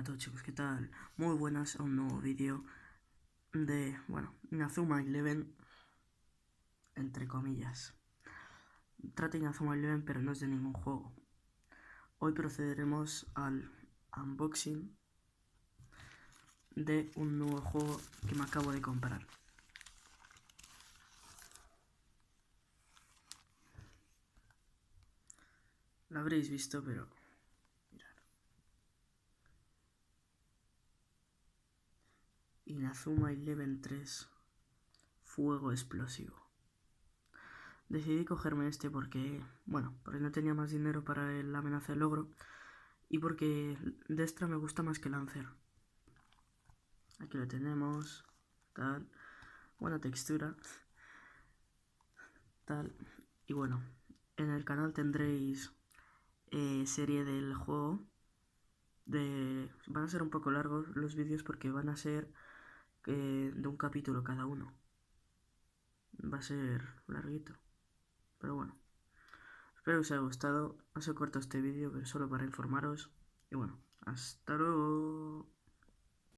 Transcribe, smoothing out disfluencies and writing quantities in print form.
todos chicos, ¿qué tal? Muy buenas a un nuevo vídeo de, Inazuma Eleven, entre comillas. Trata Inazuma Eleven pero no es de ningún juego. Hoy procederemos al unboxing de un nuevo juego que me acabo de comprar. Lo habréis visto, pero mirad. Inazuma Eleven 3 Fuego Explosivo. Decidí cogerme este porque no tenía más dinero para la amenaza de logro y porque Destra me gusta más que Lancer. Aquí lo tenemos, tal, buena textura, tal, y bueno, en el canal tendréis serie del juego. Van a ser un poco largos los vídeos porque van a ser de un capítulo cada uno. Va a ser larguito, pero bueno. Espero que os haya gustado. Ha sido corto este vídeo, pero solo para informaros. Y bueno, hasta luego.